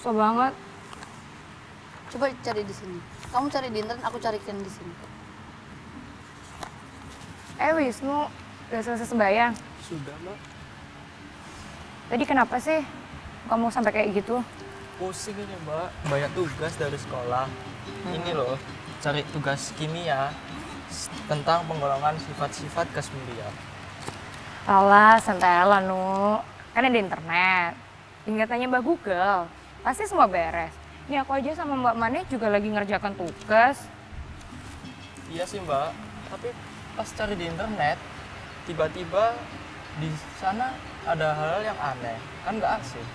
Susah banget. Coba cari di sini. Kamu cari di internet, aku carikan di sini. Wisnu, udah selesai sembahyang? Sudah, Mbak. Tadi kenapa sih kamu sampai kayak gitu? Pusing ini, Mbak. Banyak tugas dari sekolah. Ini loh, cari tugas kimia tentang penggolongan sifat-sifat gas mulia. Alah, santai lah, Nu. Kan ada internet. Tinggal tanya Mbak Google. Pasti semua beres. Ini aku aja sama Mbak Mane juga lagi ngerjakan tugas. Iya sih, Mbak. Tapi pas cari di internet, tiba-tiba di sana ada hal yang aneh. Kan nggak asik.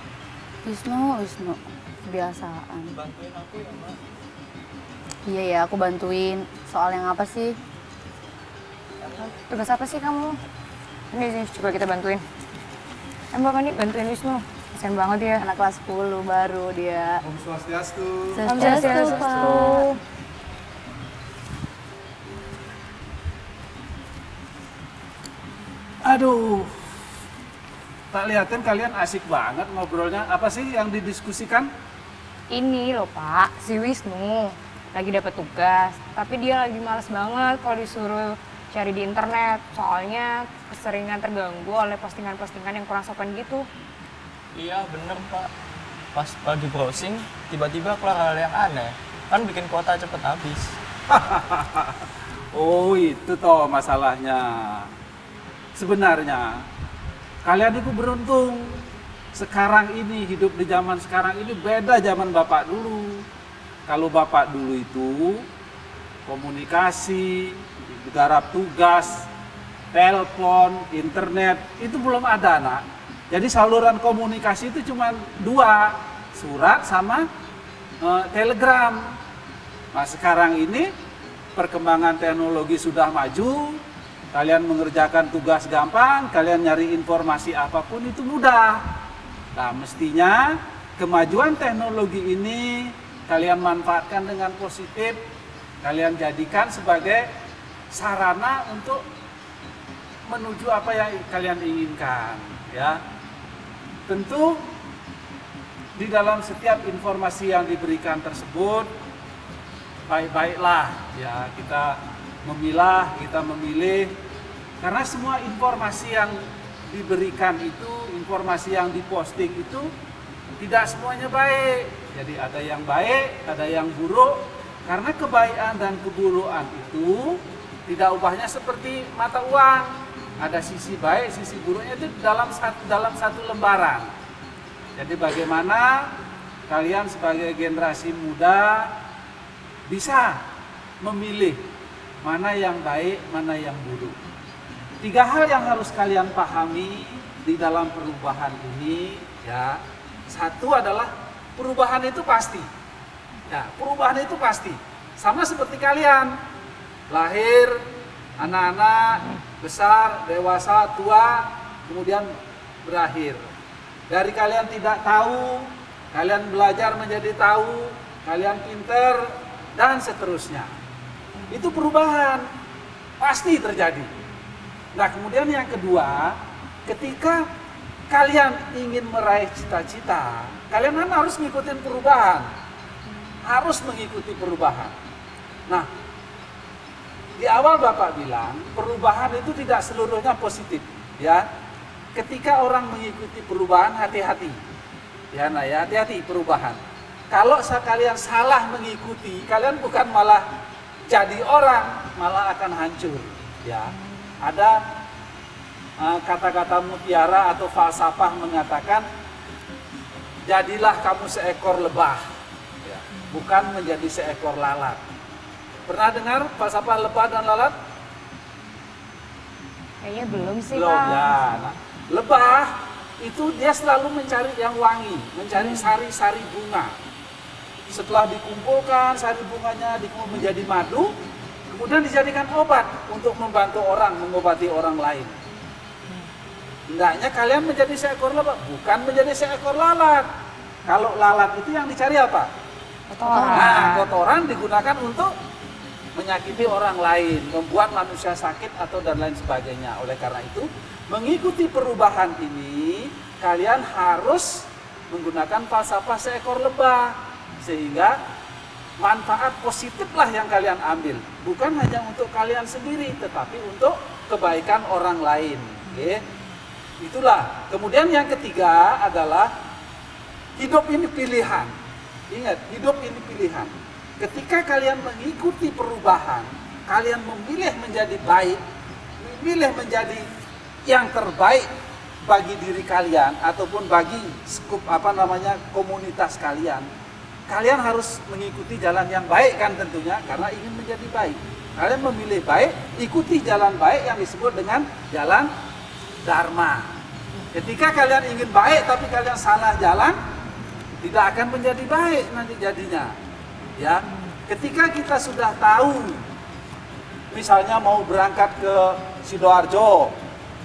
Wisnu, kebiasaan. Bantuin aku ya, Mbak. Iya ya, aku bantuin. Soal yang apa sih? Tugas apa sih kamu? Ini coba kita bantuin. Mbak Mane bantuin Wisnu. Kasian banget ya. Anak kelas 10 baru dia. Om Swastiastu. Om Swastiastu, Pak. Aduh, tak lihatin kalian asik banget ngobrolnya. Apa sih yang didiskusikan? Ini loh Pak, si Wisnu lagi dapat tugas, tapi dia lagi males banget kalau disuruh cari di internet. Soalnya keseringan terganggu oleh postingan-postingan yang kurang sopan gitu. Iya, bener, Pak. Pas lagi browsing, tiba-tiba keluar hal yang aneh. Kan bikin kuota cepet habis. Oh, itu toh masalahnya. Sebenarnya kalian itu beruntung. Sekarang ini hidup di zaman sekarang ini beda zaman Bapak dulu. Kalau Bapak dulu itu komunikasi, garap tugas, telepon, internet itu belum ada, Nak. Jadi saluran komunikasi itu cuma dua, surat sama telegram. Nah sekarang ini perkembangan teknologi sudah maju, kalian mengerjakan tugas gampang, kalian nyari informasi apapun itu mudah. Nah mestinya kemajuan teknologi ini kalian manfaatkan dengan positif, kalian jadikan sebagai sarana untuk menuju apa yang kalian inginkan, ya. Tentu di dalam setiap informasi yang diberikan tersebut baik-baiklah ya kita memilah, kita memilih, karena semua informasi yang diberikan itu, informasi yang diposting itu tidak semuanya baik. Jadi ada yang baik, ada yang buruk, karena kebaikan dan keburukan itu tidak ubahnya seperti mata uang. Ada sisi baik, sisi buruknya itu dalam satu lembaran. Jadi bagaimana kalian sebagai generasi muda bisa memilih mana yang baik, mana yang buruk. 3 hal yang harus kalian pahami di dalam perubahan ini, ya. Satu adalah perubahan itu pasti. Ya, perubahan itu pasti. Sama seperti kalian lahir, anak-anak, besar, dewasa, tua, kemudian berakhir. Dari kalian tidak tahu, kalian belajar menjadi tahu, kalian pinter, dan seterusnya. Itu perubahan, pasti terjadi. Nah kemudian yang kedua, ketika kalian ingin meraih cita-cita, kalian kan harus ngikutin perubahan. Harus mengikuti perubahan. Nah, di awal Bapak bilang perubahan itu tidak seluruhnya positif, ya. Ketika orang mengikuti perubahan hati-hati, ya, nah ya hati-hati perubahan. Kalau kalian salah mengikuti, kalian bukan malah jadi orang, malah akan hancur, ya. Ada kata-kata mutiara atau falsafah mengatakan, jadilah kamu seekor lebah, ya, bukan menjadi seekor lalat. Pernah dengar falsafah lebah dan lalat? Kayaknya belum sih, Belum, Pak. ya. Nah, lebah itu dia selalu mencari yang wangi, mencari sari-sari bunga. Setelah dikumpulkan sari bunganya dikumpul menjadi madu, kemudian dijadikan obat untuk membantu orang, mengobati orang lain. Hendaknya kalian menjadi seekor lebah, bukan menjadi seekor lalat. Kalau lalat itu yang dicari apa? Kotoran. Nah, kotoran digunakan untuk menyakiti orang lain, membuat manusia sakit atau dan lain sebagainya. Oleh karena itu, mengikuti perubahan ini, kalian harus menggunakan falsafah seekor lebah, sehingga manfaat positiflah yang kalian ambil, bukan hanya untuk kalian sendiri, tetapi untuk kebaikan orang lain. Oke? Itulah. Kemudian yang ketiga adalah hidup ini pilihan. Ingat, hidup ini pilihan. Ketika kalian mengikuti perubahan, kalian memilih menjadi baik, memilih menjadi yang terbaik bagi diri kalian ataupun bagi skup komunitas kalian. Kalian harus mengikuti jalan yang baik kan tentunya, karena ingin menjadi baik. Kalian memilih baik, ikuti jalan baik yang disebut dengan jalan dharma. Ketika kalian ingin baik tapi kalian salah jalan, tidak akan menjadi baik nanti jadinya. Ya, ketika kita sudah tahu, misalnya mau berangkat ke Sidoarjo,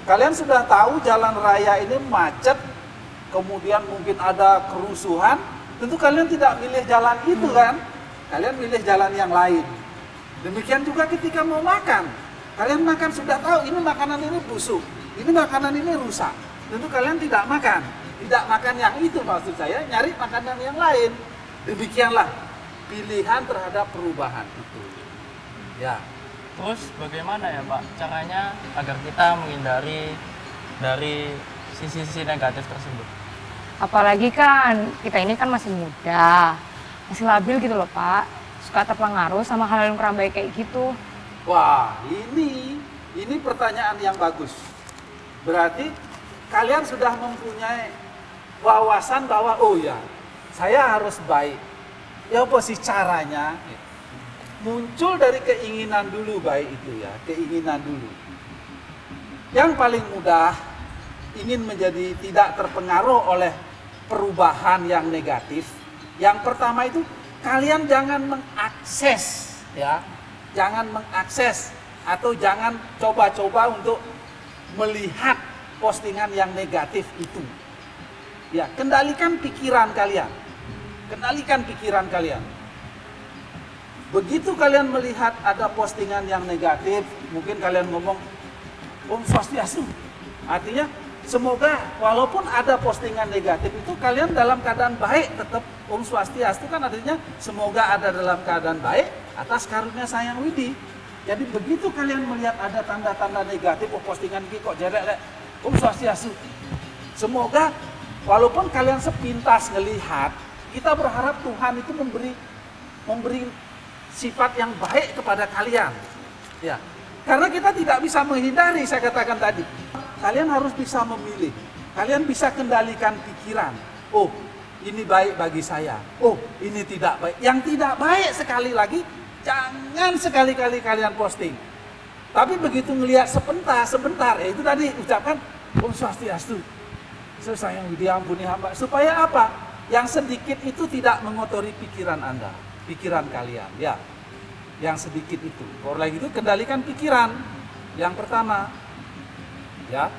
kalian sudah tahu jalan raya ini macet, kemudian mungkin ada kerusuhan, tentu kalian tidak milih jalan itu kan, kalian milih jalan yang lain. Demikian juga ketika mau makan, kalian makan sudah tahu ini makanan ini busuk, ini makanan ini rusak, tentu kalian tidak makan yang itu, maksud saya nyari makanan yang lain. Demikianlah pilihan terhadap perubahan itu. Ya. Terus bagaimana ya Pak caranya agar kita menghindari dari sisi-sisi negatif tersebut? Apalagi kan kita ini kan masih muda, masih labil gitu loh Pak, suka terpengaruh sama hal yang kurang baik kayak gitu. Wah, ini pertanyaan yang bagus. Berarti kalian sudah mempunyai wawasan bahwa oh ya, saya harus baik. Ya apa sih caranya? Muncul dari keinginan dulu baik itu ya, keinginan dulu. Yang paling mudah ingin menjadi tidak terpengaruh oleh perubahan yang negatif. Yang pertama itu kalian jangan mengakses ya, jangan mengakses atau jangan coba-coba untuk melihat postingan yang negatif itu. Ya, kendalikan pikiran kalian. Kendalikan pikiran kalian. Begitu kalian melihat ada postingan yang negatif, mungkin kalian ngomong Om Swastiastu. Artinya semoga walaupun ada postingan negatif itu kalian dalam keadaan baik, tetap Om Swastiastu kan artinya semoga ada dalam keadaan baik atas karunia Sang Widi. Jadi begitu kalian melihat ada tanda-tanda negatif, oh postingan ini kok jelek, Om Swastiastu. Semoga walaupun kalian sepintas ngelihat, kita berharap Tuhan itu memberi sifat yang baik kepada kalian. Ya. Karena kita tidak bisa menghindari, saya katakan tadi. Kalian harus bisa memilih. Kalian bisa kendalikan pikiran. Oh, ini baik bagi saya. Oh, ini tidak baik. Yang tidak baik sekali lagi, jangan sekali-kali kalian posting. Tapi begitu ngelihat sebentar, ya itu tadi ucapkan Om Swastiastu. Sayang Widi ampuni hamba. Supaya apa? Yang sedikit itu tidak mengotori pikiran Anda. Pikiran kalian, ya, yang sedikit itu. Oleh itu kendalikan pikiran. Yang pertama, ya.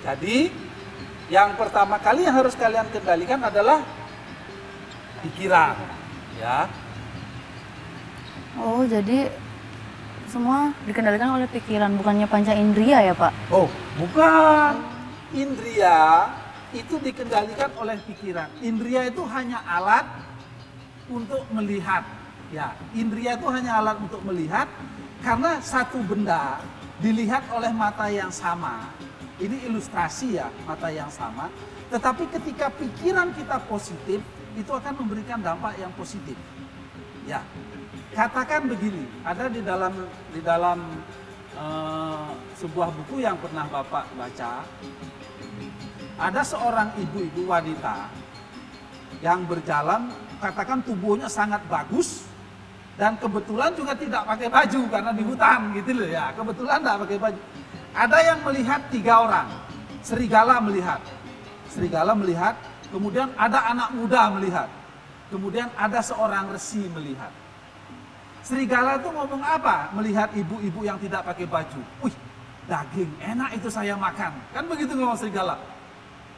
Jadi yang pertama kali yang harus kalian kendalikan adalah pikiran, ya. Oh, jadi semua dikendalikan oleh pikiran, bukannya panca indera ya Pak? Oh, bukan. Indria itu dikendalikan oleh pikiran. Indria itu hanya alat untuk melihat, ya. Indria itu hanya alat untuk melihat karena satu benda dilihat oleh mata yang sama. Ini ilustrasi ya, mata yang sama. Tetapi ketika pikiran kita positif, itu akan memberikan dampak yang positif. Ya, katakan begini, ada di dalam sebuah buku yang pernah Bapak baca, ada seorang ibu-ibu wanita yang berjalan, katakan tubuhnya sangat bagus dan kebetulan juga tidak pakai baju karena di hutan gitu loh ya, kebetulan tidak pakai baju. Ada yang melihat 3 orang, serigala melihat, kemudian ada anak muda melihat, kemudian ada seorang resi melihat. Serigala itu ngomong apa? Melihat ibu-ibu yang tidak pakai baju. Wih, daging enak itu saya makan, kan begitu ngomong serigala.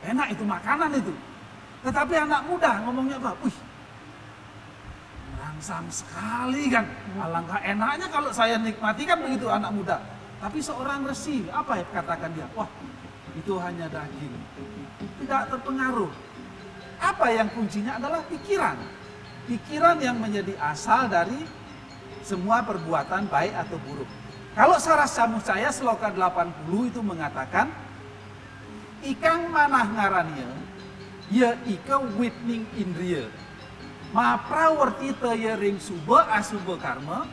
Enak itu makanan itu. Tetapi anak muda ngomongnya apa? Wih, merangsang sekali kan. Alangkah enaknya kalau saya nikmati kan begitu anak muda. Tapi seorang resi, apa ya katakan dia? Wah, itu hanya daging. tidak terpengaruh. Apa yang kuncinya adalah pikiran. Pikiran yang menjadi asal dari semua perbuatan baik atau buruk. Kalau Saras Camus saya Sloka 80 itu mengatakan, ikang manah ngarannya, ya ika witning indriya. Ma prawarti taya ring suba asuba karma,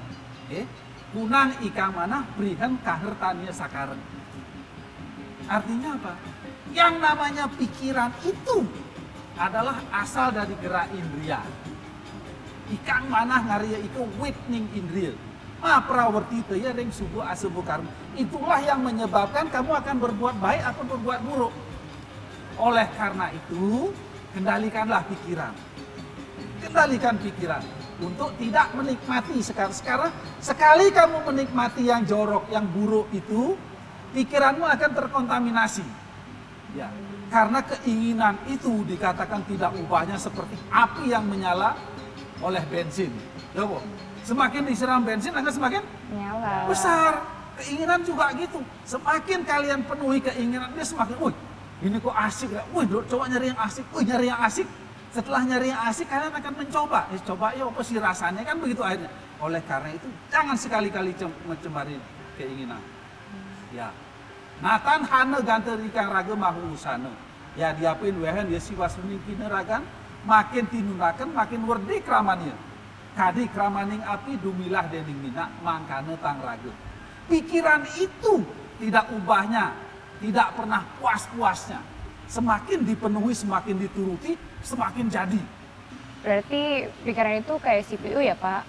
kunang ikang manah berihan kahertannya sakareng. Artinya apa? Yang namanya pikiran itu adalah asal dari gerak indria. Ikang manah ngaria itu witning indriya. Ma prawarti taya ring suba asuba karma. Itulah yang menyebabkan kamu akan berbuat baik atau berbuat buruk. Oleh karena itu, kendalikanlah pikiran. Kendalikan pikiran untuk tidak menikmati sekarang. Sekali kamu menikmati yang jorok, yang buruk itu, pikiranmu akan terkontaminasi. Ya, karena keinginan itu dikatakan tidak ubahnya seperti api yang menyala oleh bensin. Coba, semakin disiram bensin akan semakin Nyala. besar. Keinginan juga gitu. Semakin kalian penuhi keinginan, dia semakin, wih, ini kok asik ya? Wih, coba nyari yang asik. Wih, nyari yang asik. Setelah nyari yang asik, kalian akan mencoba. Coba ya apa sih rasanya, kan begitu akhirnya. Oleh karena itu, jangan sekali-kali mencemari keinginan. Ya. Natan hana ganterikang raga mahu usana. Ya diapin wehen ya siwas menikina ragan, makin tinunakan, makin werdi kramanya. Kadi kramaning api dumilah dening minak, mangkana tang raga. Pikiran itu tidak ubahnya, tidak pernah puas-puasnya. Semakin dipenuhi, semakin dituruti, semakin jadi. Berarti pikiran itu kayak CPU ya Pak?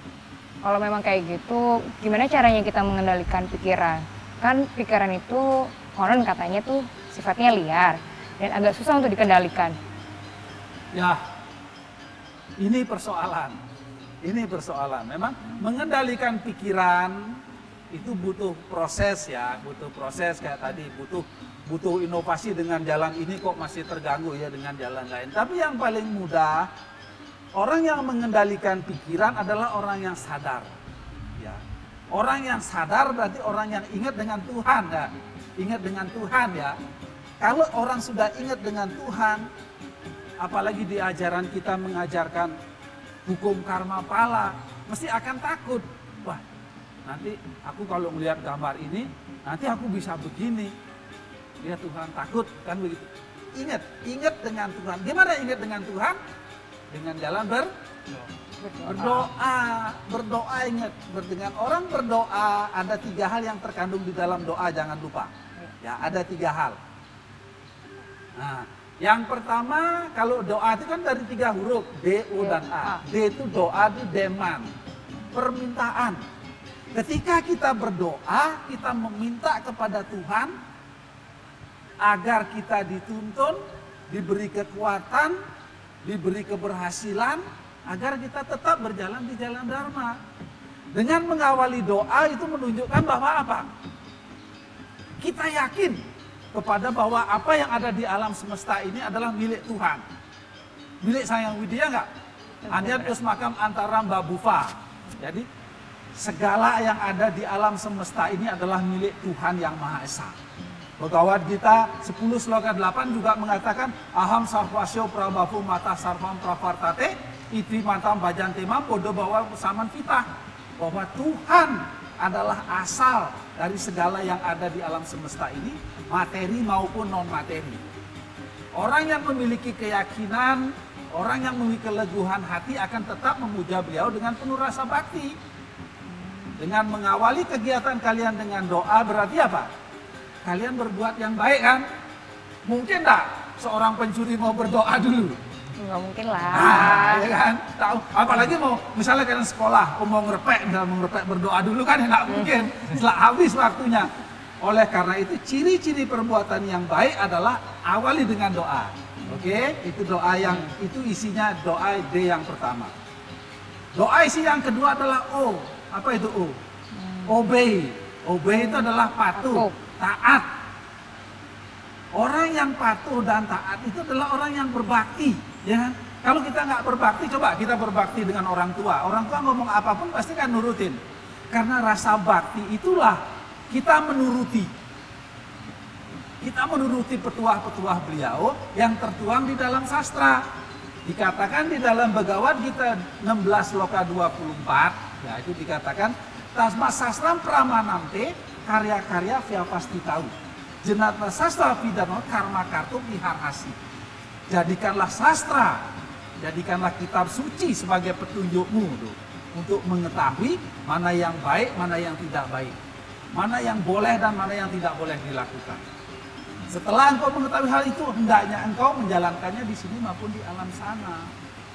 Kalau memang kayak gitu, gimana caranya kita mengendalikan pikiran? Kan pikiran itu, konon katanya tuh sifatnya liar dan agak susah untuk dikendalikan. Ya, ini persoalan. Ini persoalan. Memang mengendalikan pikiran itu butuh proses ya, butuh proses kayak tadi, butuh inovasi. Dengan jalan ini kok masih terganggu ya dengan jalan lain. Tapi yang paling mudah, orang yang mengendalikan pikiran adalah orang yang sadar. Ya. Orang yang sadar berarti orang yang ingat dengan Tuhan ya. Ingat dengan Tuhan ya. Kalau orang sudah ingat dengan Tuhan, apalagi di ajaran kita mengajarkan hukum karma pala, mesti akan takut. Wah, nanti aku kalau melihat gambar ini, nanti aku bisa begini. Ya Tuhan, takut kan begitu. Ingat dengan Tuhan. Gimana ingat dengan Tuhan? Dengan jalan berdoa ingat. Dengan orang berdoa ada 3 hal yang terkandung di dalam doa, jangan lupa. Ya, ada 3 hal. Nah, yang pertama kalau doa itu kan dari 3 huruf, D, O, dan A. D itu doa, itu demand, permintaan. Ketika kita berdoa, kita meminta kepada Tuhan agar kita dituntun, diberi kekuatan, diberi keberhasilan, agar kita tetap berjalan di jalan Dharma. Dengan mengawali doa itu menunjukkan bahwa apa? Kita yakin kepada bahwa apa yang ada di alam semesta ini adalah milik Tuhan. Milik Sang Widya enggak? Andian terus makam antara Mbak Bufa. Jadi segala yang ada di alam semesta ini adalah milik Tuhan yang Maha Esa. Bhagavad Gita 10 sloka 8 juga mengatakan aham sarvasyo prabhavu mata sarvam pravartate iti matam bajante podo bahwa saman fitah, bahwa Tuhan adalah asal dari segala yang ada di alam semesta ini, materi maupun non materi. Orang yang memiliki keyakinan, orang yang memiliki keleguhan hati akan tetap memuja beliau dengan penuh rasa bakti. Dengan mengawali kegiatan kalian dengan doa berarti apa? Kalian berbuat yang baik kan? Mungkin enggak seorang pencuri mau berdoa dulu? Nggak mungkin lah. Nah, ya kan? Tahu, apalagi mau misalnya kalian sekolah, mau ngerepek berdoa dulu kan enggak mungkin. Setelah habis waktunya. Oleh karena itu ciri-ciri perbuatan yang baik adalah awali dengan doa. Oke, itu doa yang itu isinya doa D yang pertama. Doa isi yang kedua adalah O. Apa itu O? Obey. Obey itu adalah patuh. Taat. Orang yang patuh dan taat itu adalah orang yang berbakti, ya kan? Kalau kita nggak berbakti, coba kita berbakti dengan orang tua. Orang tua ngomong apapun pasti kan nurutin. Karena rasa bakti itulah kita menuruti. Kita menuruti petuah-petuah beliau yang tertuang di dalam sastra. Dikatakan di dalam Begawat Gita 16 Loka 24, ya itu dikatakan tasma sastram pramanante karya-karya via pasti tahu. Jenatna sastra pidano karma kartu viharhasi. Jadikanlah sastra, jadikanlah kitab suci sebagai petunjukmu tuh, untuk mengetahui mana yang baik, mana yang tidak baik, mana yang boleh dan mana yang tidak boleh dilakukan. Setelah engkau mengetahui hal itu, hendaknya engkau menjalankannya di sini maupun di alam sana.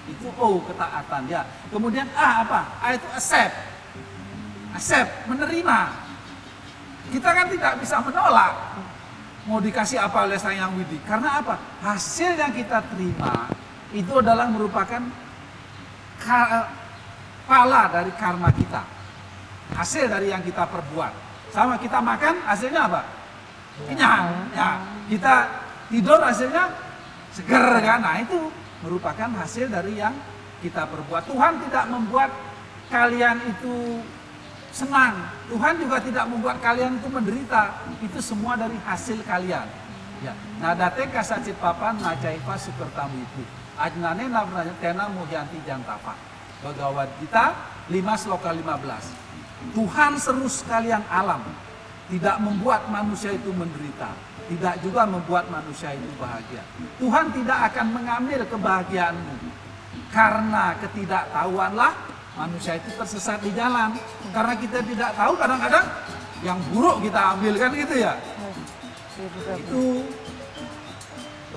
Itu ketaatan ya. Kemudian apa? Itu accept. Accept, menerima. Kita kan tidak bisa menolak. Mau dikasih apa oleh Sang Hyang Widi? Karena apa? Hasil yang kita terima itu adalah merupakan pala dari karma kita. Hasil dari yang kita perbuat. Sama kita makan, hasilnya apa? Kenyang. Ya, kita tidur hasilnya seger kan? Nah itu merupakan hasil dari yang kita perbuat. Tuhan tidak membuat kalian itu senang. Tuhan juga tidak membuat kalian itu menderita. Itu semua dari hasil kalian. Ya. Nadate kasacit papan najaipa supertamu itu. Ajnane nabnanya tena muhyanti jantapa. Begawat Gita 5 Sloka 15. Tuhan seru sekalian alam. Tidak membuat manusia itu menderita. Tidak juga membuat manusia itu bahagia. Tuhan tidak akan mengambil kebahagiaanmu. Karena ketidaktahuanlah manusia itu tersesat di jalan. Karena kita tidak tahu, kadang-kadang yang buruk kita ambil kan gitu ya. Itu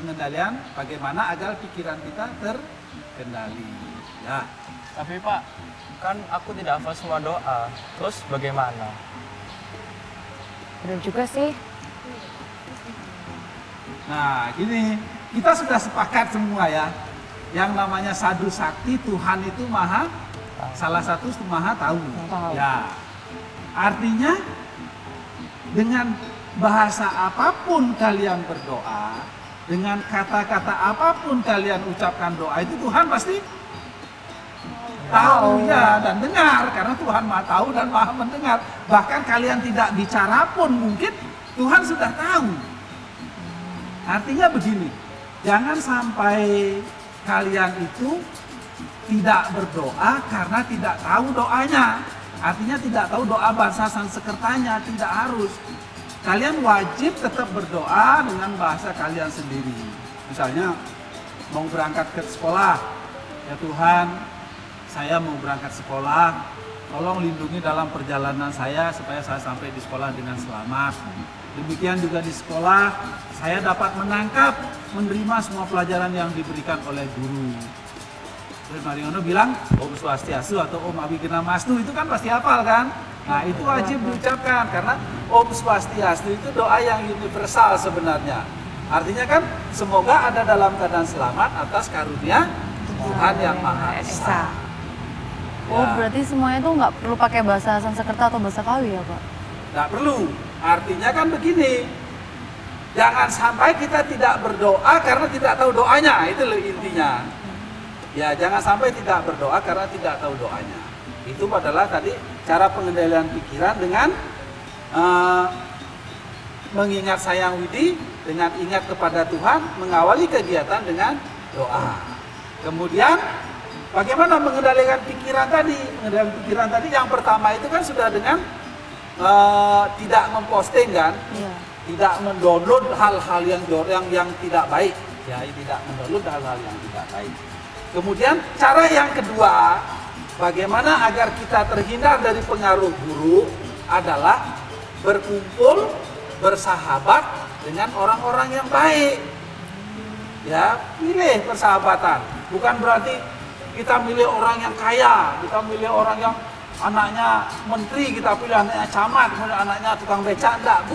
pengendalian bagaimana agar pikiran kita terkendali. Ya. Tapi Pak, kan aku tidak hafal semua doa. Terus bagaimana? Benar juga sih. Nah, gini, kita sudah sepakat semua ya. Yang namanya sadu sakti, Tuhan itu maha, salah satu maha tahu. Ya, artinya dengan bahasa apapun kalian berdoa, dengan kata-kata apapun kalian ucapkan doa, itu Tuhan pasti tahu ya dan dengar, karena Tuhan maha tahu dan maha mendengar. Bahkan kalian tidak bicara pun mungkin Tuhan sudah tahu. Artinya begini, jangan sampai kalian itu tidak berdoa karena tidak tahu doanya. Artinya tidak tahu doa bahasa Sanskertanya, tidak harus. Kalian wajib tetap berdoa dengan bahasa kalian sendiri. Misalnya mau berangkat ke sekolah, ya Tuhan, saya mau berangkat sekolah, tolong lindungi dalam perjalanan saya supaya saya sampai di sekolah dengan selamat. Demikian juga di sekolah, saya dapat menangkap, menerima semua pelajaran yang diberikan oleh guru. Terus Mariono bilang, Om Swastiastu atau Om Abhidhammastu itu kan pasti hafal kan? Nah itu wajib diucapkan, karena Om Swastiastu itu doa yang universal sebenarnya. Artinya kan, semoga ada dalam keadaan selamat atas karunia Tuhan yang Maha Esa. Oh, berarti semuanya tuh nggak perlu pakai bahasa Sanskerta atau bahasa Kawi ya, Pak? Nggak perlu. Artinya kan begini, jangan sampai kita tidak berdoa karena tidak tahu doanya, itu intinya. Ya, jangan sampai tidak berdoa karena tidak tahu doanya. Itu adalah tadi cara pengendalian pikiran dengan mengingat Sang Hyang Widi, dengan ingat kepada Tuhan, mengawali kegiatan dengan doa. Kemudian bagaimana mengendalikan pikiran tadi? Mengendalikan pikiran tadi yang pertama itu kan sudah dengan tidak memposting kan, tidak mendownload hal-hal yang tidak baik, ya tidak mendownload hal-hal yang tidak baik. Kemudian cara yang kedua, bagaimana agar kita terhindar dari pengaruh buruk adalah berkumpul, bersahabat dengan orang-orang yang baik. Ya, pilih persahabatan. Bukan berarti kita milih orang yang kaya, kita milih orang yang anaknya menteri, kita pilih anaknya camat, kemudian anaknya tukang becak, enggak,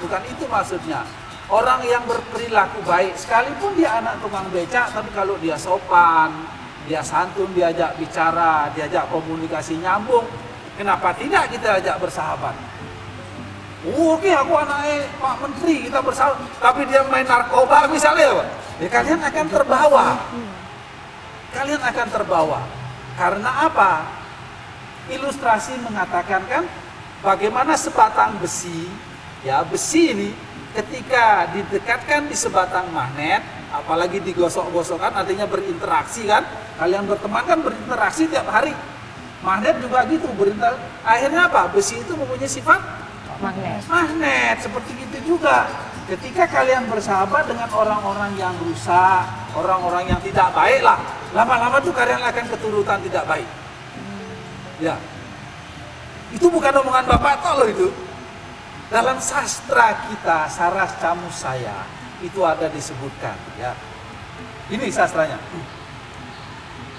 bukan itu maksudnya. Orang yang berperilaku baik, sekalipun dia anak tukang becak, tapi kalau dia sopan, dia santun, diajak bicara, diajak komunikasi nyambung, kenapa tidak kita ajak bersahabat? Oke, aku anaknya Pak Menteri, kita bersahabat, tapi dia main narkoba misalnya, ya kalian akan terbawa. Kalian akan terbawa. Karena apa? Ilustrasi mengatakan kan bagaimana sebatang besi, ya besi ini ketika didekatkan di sebatang magnet, apalagi digosok-gosokkan, artinya berinteraksi kan, kalian berteman kan berinteraksi tiap hari. Magnet juga gitu, akhirnya apa? Besi itu mempunyai sifat magnet, seperti itu juga. Ketika kalian bersahabat dengan orang-orang yang rusak, orang-orang yang tidak baik lah, lama-lama tuh kalian akan keturutan tidak baik. Ya, itu bukan omongan Bapak toh loh itu. Dalam sastra kita, Saras Camus Saya, itu ada disebutkan. Ya, ini sastranya.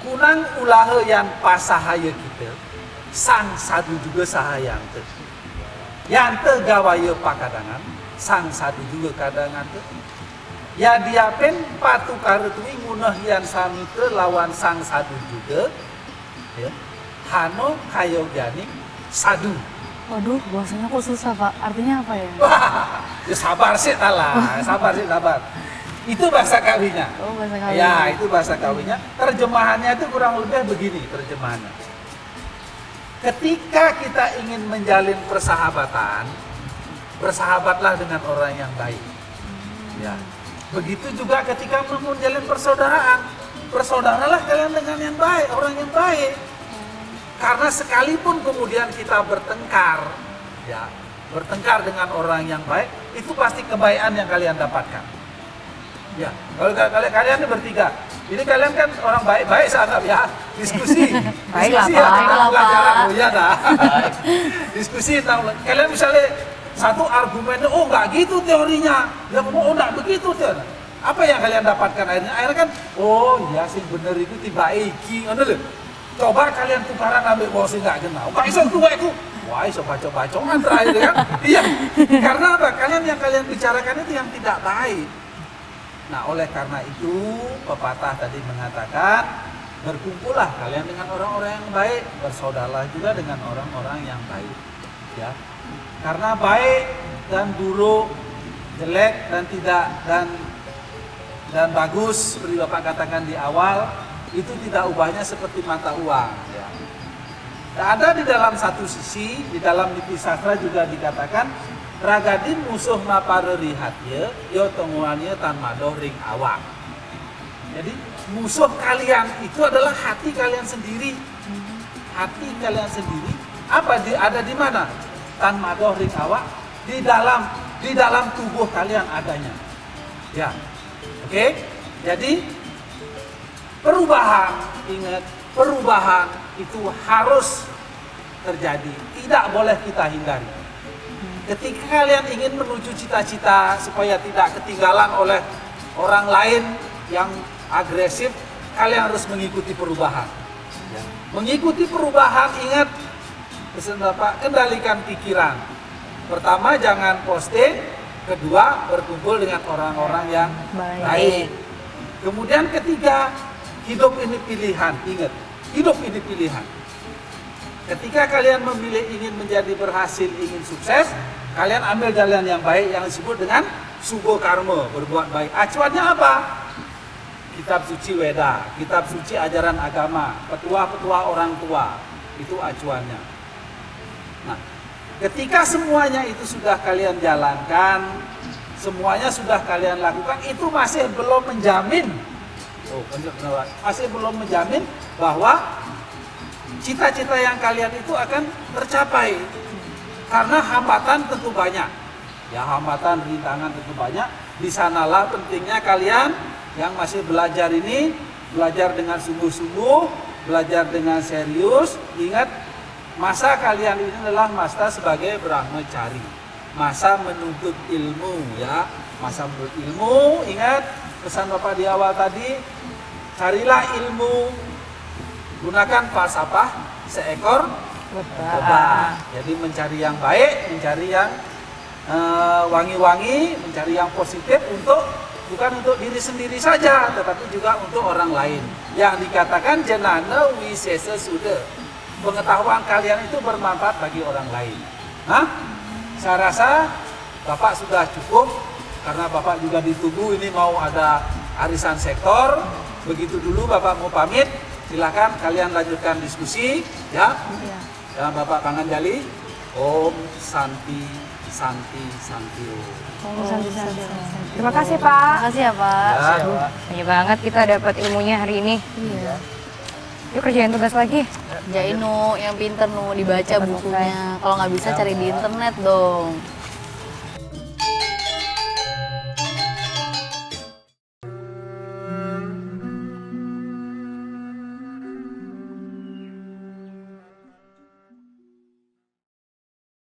Kunang ulahe yang pasahaya kita, sang sadu juga sahayang te. Yang te gawaya pakadangan, sang sadu juga kadangan te. Ya diapen patu karetui ngunah yang sami te lawan sang sadu juga. Ya. Hano kayoganik sadu. Waduh, bahasanya kok susah Pak. Artinya apa ya? Ya sabar sih lah, sabar. Itu bahasa kawinnya. Oh, bahasa kawin. Ya, itu bahasa kawinnya. Terjemahannya itu kurang lebih begini terjemahannya. Ketika kita ingin menjalin persahabatan, bersahabatlah dengan orang yang baik. Ya. Begitu juga ketika menjalin persaudaraan, bersaudaralah kalian dengan yang baik, orang yang baik. Karena sekalipun kemudian kita bertengkar, ya, bertengkar dengan orang yang baik, itu pasti kebaikan yang kalian dapatkan. Ya, kalau kalian ini bertiga, ini kalian kan orang baik-baik sangat ya, diskusi Baiklah, ya Pak. tentang pelajaran, oh iya dah. Diskusi tentang kalian misalnya satu argumen, oh nggak gitu teorinya, dia ngomong oh nggak begitu teorinya. Apa yang kalian dapatkan akhirnya kan, oh iya sih bener itu tiba iki, coba kalian tukaran ambil bos nggak kenal, nggak iso tua itu. Wah, iso baca-bacoan terakhir kan? Iya, karena apa? Kalian bicarakan itu yang tidak baik. Nah, oleh karena itu pepatah tadi mengatakan berkumpullah kalian dengan orang-orang yang baik, bersaudaralah juga dengan orang-orang yang baik. Ya, karena baik dan buruk, jelek dan tidak dan bagus seperti Bapak katakan di awal itu tidak ubahnya seperti mata uang. Ya. Ada di dalam satu sisi di dalam niti sastra juga dikatakan ragadin musuh naparerihat yo tenguannya tan madoh ring awak. Jadi musuh kalian itu adalah hati kalian sendiri. Hati kalian sendiri ada di mana? Tan madoh ring awak di dalam tubuh kalian adanya. Ya. Oke? Jadi perubahan, ingat, perubahan itu harus terjadi, tidak boleh kita hindari. Ketika kalian ingin menuju cita-cita supaya tidak ketinggalan oleh orang lain yang agresif, kalian harus mengikuti perubahan. Ya. Mengikuti perubahan, ingat, pesan Bapak, kendalikan pikiran. Pertama, jangan posting. Kedua, berkumpul dengan orang-orang yang baik. Kemudian ketiga, hidup ini pilihan. Ingat, hidup ini pilihan. Ketika kalian memilih ingin menjadi berhasil, ingin sukses, kalian ambil jalan yang baik yang disebut dengan sugo karma, berbuat baik. Acuannya apa? Kitab suci Weda, kitab suci ajaran agama, petua-petua orang tua, itu acuannya. Nah, ketika semuanya itu sudah kalian jalankan, semuanya sudah kalian lakukan, itu masih belum menjamin, masih belum menjamin bahwa cita-cita yang kalian itu akan tercapai. Karena hambatan tentu banyak. Ya, hambatan, rintangan tentu banyak. Di sanalah pentingnya kalian yang masih belajar ini, belajar dengan sungguh-sungguh, belajar dengan serius. Ingat, masa kalian ini adalah masa sebagai brahmacari. Masa menuntut ilmu, ya. Masa menuntut ilmu, ingat pesan Bapak di awal tadi, carilah ilmu. Gunakan falsafah seekor lebah. Jadi mencari yang baik, mencari yang wangi-wangi, mencari yang positif bukan untuk diri sendiri saja, tetapi juga untuk orang lain. Yang dikatakan jenana wisesa sudah. Pengetahuan kalian itu bermanfaat bagi orang lain. Nah, saya rasa Bapak sudah cukup karena Bapak juga ditunggu ini mau ada arisan sektor. Begitu dulu Bapak mau pamit. Silakan kalian lanjutkan diskusi, ya. Dan Bapak Panganjali, Om Santi Santi Santio. Terima kasih Pak. Makasih ya Pak. Makasih ya, Pak. Banyak banget kita dapat ilmunya hari ini. Iya. Yuk kerjain tugas lagi. Jain Nu, yang pinter Nu, dibaca bukunya. Kalau nggak bisa cari di internet dong.